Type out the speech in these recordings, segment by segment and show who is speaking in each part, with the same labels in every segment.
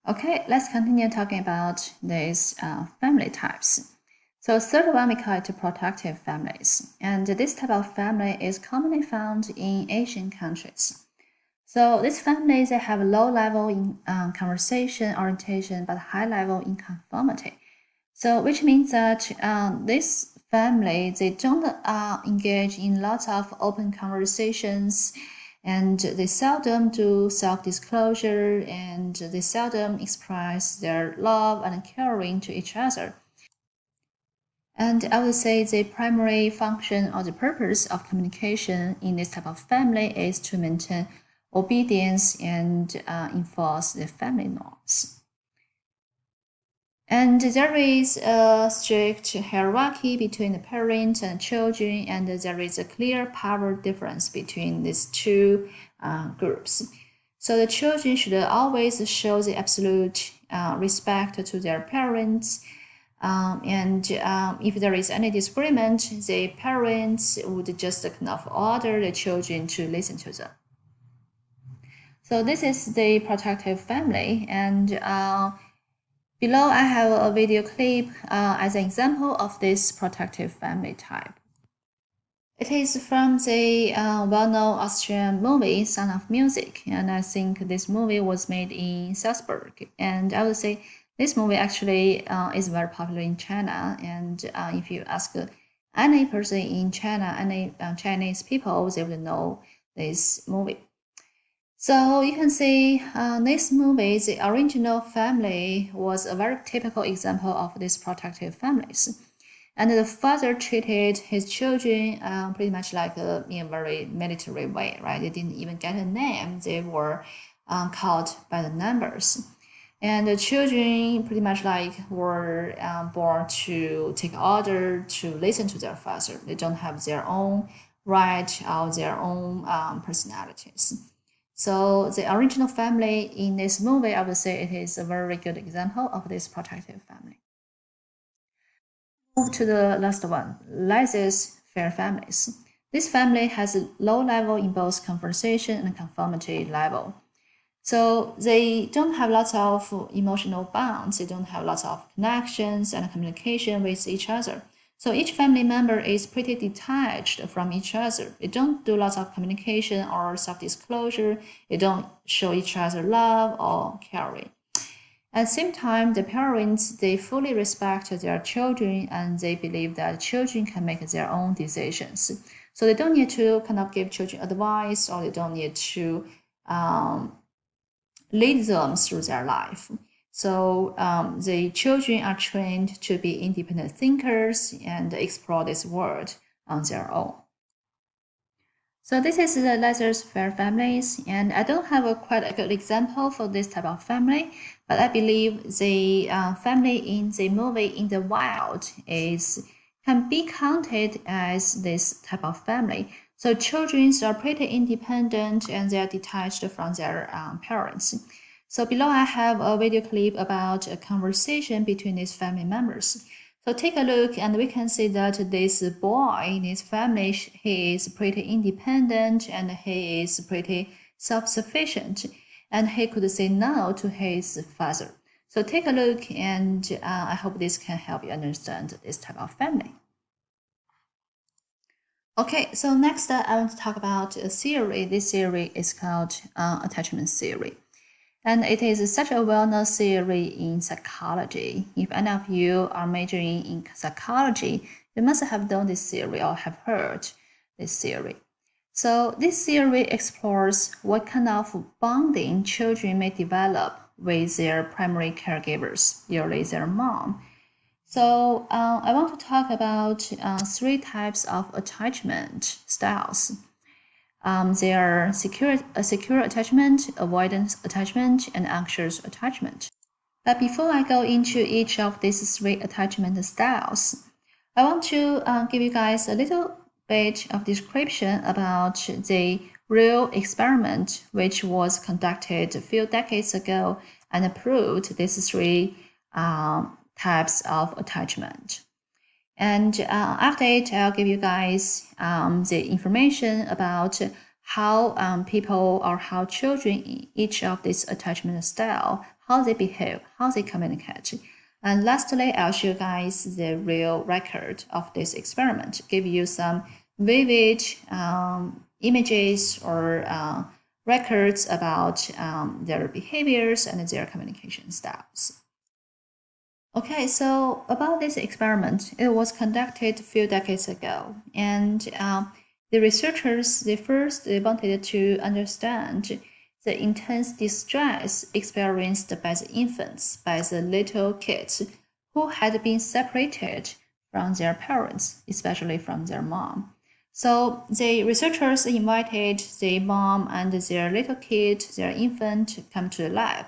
Speaker 1: Okay, let's continue talking about these family types. So third one, we call it protective families. And this type of family is commonly found in Asian countries. So these families, they have low level in conversation orientation, but high level in conformity. So which means that this family, they don't engage in lots of open conversations, and they seldom do self-disclosure, and they seldom express their love and caring to each other. And I would say the primary function or the purpose of communication in this type of family is to maintain obedience and enforce the family norms. And there is a strict hierarchy between the parents and children, and there is a clear power difference between these two groups. So the children should always show the absolute respect to their parents. If there is any disagreement, the parents would just kind of order the children to listen to them. So this is the protective family, and below I have a video clip as an example of this protective family type. It is from the well-known Austrian movie Sound of Music, and I think this movie was made in Salzburg. And I would say this movie actually is very popular in China. And if you ask any person in China, any Chinese people, they would know this movie. So you can see this movie, the original family was a very typical example of these protective families. And the father treated his children pretty much like in a very military way, right? They didn't even get a name. They were called by the numbers. And the children pretty much like were born to take order, to listen to their father. They don't have their own right or their own personalities. So the original family in this movie, I would say it is a very good example of this protective family. Move to the last one, laissez-faire families. This family has a low level in both conversation and conformity level. So they don't have lots of emotional bonds, they don't have lots of connections and communication with each other. So each family member is pretty detached from each other. They don't do lots of communication or self-disclosure. They don't show each other love or caring. At the same time, the parents, they fully respect their children and they believe that children can make their own decisions. So they don't need to kind of give children advice, or they don't need to lead them through their life. So the children are trained to be independent thinkers and explore this world on their own. So this is the laissez-faire families, and I don't have quite a good example for this type of family, but I believe the family in the movie In the Wild can be counted as this type of family. So children are pretty independent and they are detached from their parents. So below I have a video clip about a conversation between these family members. So take a look and we can see that this boy in his family, he is pretty independent and he is pretty self-sufficient and he could say no to his father. So take a look and I hope this can help you understand this type of family. Okay, so next I want to talk about a theory. This theory is called attachment theory. And it is such a well-known theory in psychology. If any of you are majoring in psychology, you must have known this theory or have heard this theory. So this theory explores what kind of bonding children may develop with their primary caregivers, usually their mom. So I want to talk about three types of attachment styles. They are secure attachment, avoidance attachment, and anxious attachment. But before I go into each of these three attachment styles, I want to give you guys a little bit of description about the real experiment which was conducted a few decades ago and proved these three types of attachment. And after it, I'll give you guys the information about how people or how children in each of these attachment style, how they behave, how they communicate. And lastly, I'll show you guys the real record of this experiment, give you some vivid images or records about their behaviors and their communication styles. Okay, so about this experiment, it was conducted a few decades ago, and the researchers, they wanted to understand the intense distress experienced by the infants, by the little kids who had been separated from their parents, especially from their mom. So the researchers invited the mom and their little kid, their infant, to come to the lab.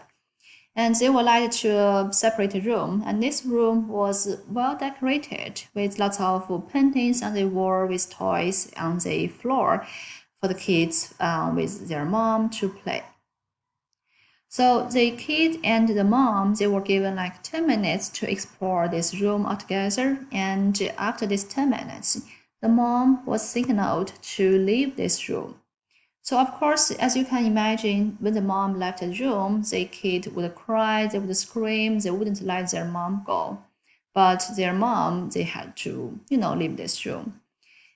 Speaker 1: And they were led to a separate room, and this room was well decorated with lots of paintings on the wall, with toys on the floor for the kids with their mom to play. So the kid and the mom, they were given like 10 minutes to explore this room altogether, and after these 10 minutes, the mom was signaled to leave this room. So of course, as you can imagine, when the mom left the room, the kid would cry, they would scream, they wouldn't let their mom go. But their mom, they had to, leave this room.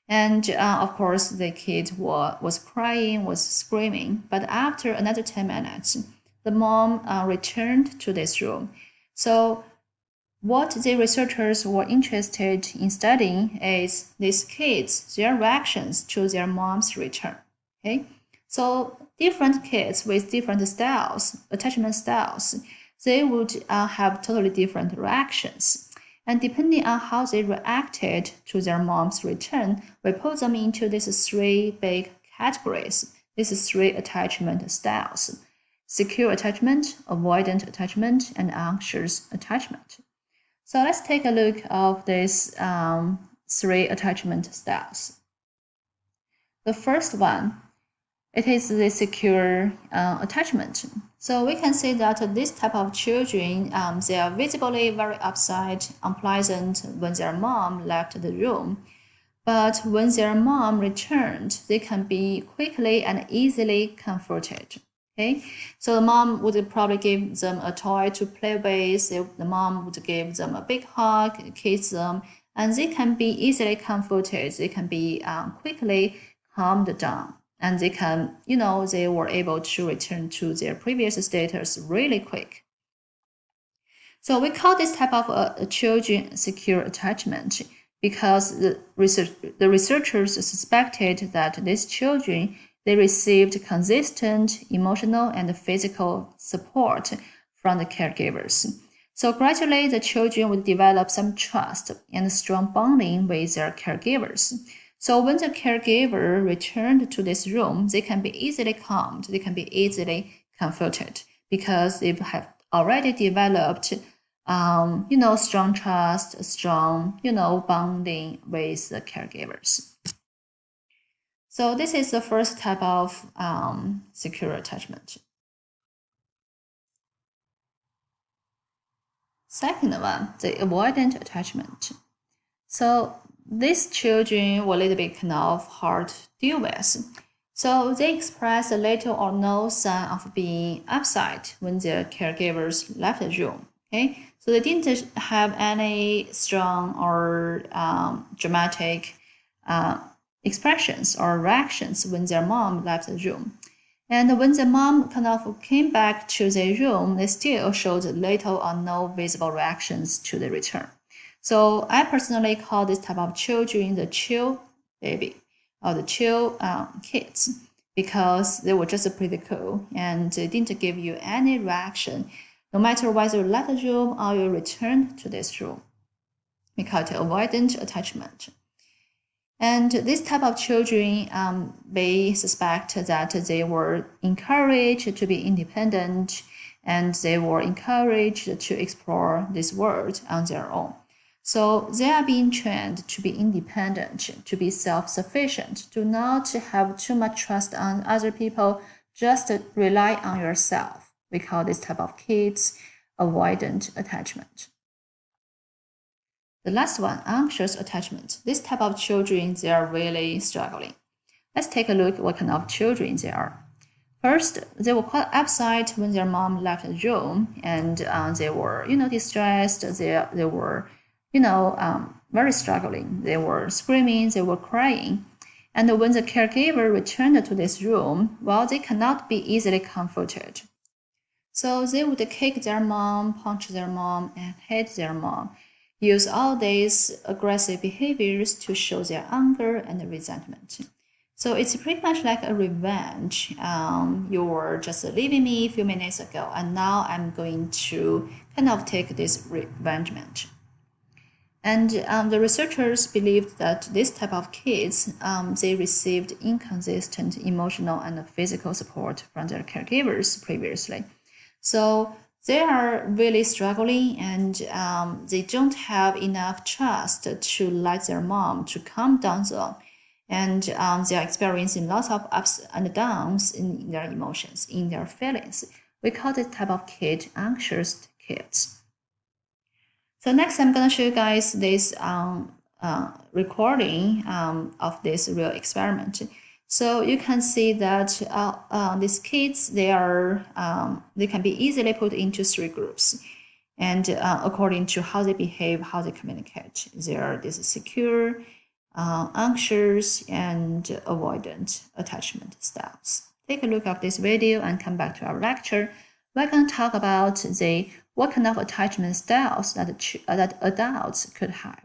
Speaker 1: And of course, the kid was crying, was screaming. But after another 10 minutes, the mom returned to this room. So what the researchers were interested in studying is these kids, their reactions to their mom's return. Okay, so different kids with different styles, attachment styles, they would have totally different reactions. And depending on how they reacted to their mom's return, we put them into these three big categories, these three attachment styles: secure attachment, avoidant attachment, and anxious attachment. So let's take a look of these three attachment styles. The first one, it is the secure attachment. So we can see that this type of children, they are visibly very upset, unpleasant when their mom left the room. But when their mom returned, they can be quickly and easily comforted. Okay, so the mom would probably give them a toy to play with. The mom would give them a big hug, kiss them, and they can be easily comforted. They can be quickly calmed down, and they can, they were able to return to their previous status really quick. So we call this type of children secure attachment because the researchers suspected that these children, they received consistent emotional and physical support from the caregivers. So gradually, the children would develop some trust and strong bonding with their caregivers. So when the caregiver returned to this room, they can be easily calmed, they can be easily comforted because they have already developed strong trust, strong, bonding with the caregivers. So this is the first type of secure attachment. Second one, the avoidant attachment. So these children were a little bit kind of hard to deal with. So they express a little or no sign of being upset when their caregivers left the room. Okay, so they didn't have any strong or dramatic expressions or reactions when their mom left the room. And when the mom kind of came back to the room, they still showed little or no visible reactions to the return. So I personally call this type of children the chill baby or the chill kids because they were just pretty cool and they didn't give you any reaction no matter whether you left the room or you returned to this room. We call it avoidant attachment. And this type of children, they suspect that they were encouraged to be independent and they were encouraged to explore this world on their own. So they are being trained to be independent, to be self-sufficient, to not have too much trust on other people, just rely on yourself. We call this type of kids avoidant attachment. The last one, anxious attachment. This type of children, they are really struggling. Let's take a look at what kind of children they are. First, they were quite upset when their mom left the room, and they were, distressed. They were, very struggling. They were screaming. They were crying. And when the caregiver returned to this room, well, they cannot be easily comforted. So they would kick their mom, punch their mom, and hit their mom, use all these aggressive behaviors to show their anger and resentment. So it's pretty much like a revenge. You were just leaving me a few minutes ago, and now I'm going to kind of take this revengement. And the researchers believed that this type of kids, they received inconsistent emotional and physical support from their caregivers previously. So they are really struggling, and they don't have enough trust to let their mom to calm down them. And they are experiencing lots of ups and downs in their emotions, in their feelings. We call this type of kid anxious kids. So next, I'm going to show you guys this recording of this real experiment. So you can see that these kids, they can be easily put into three groups, and according to how they behave, how they communicate, they are this secure, anxious, and avoidant attachment styles. Take a look at this video and come back to our lecture. We're going to talk about what kind of attachment styles that adults could have.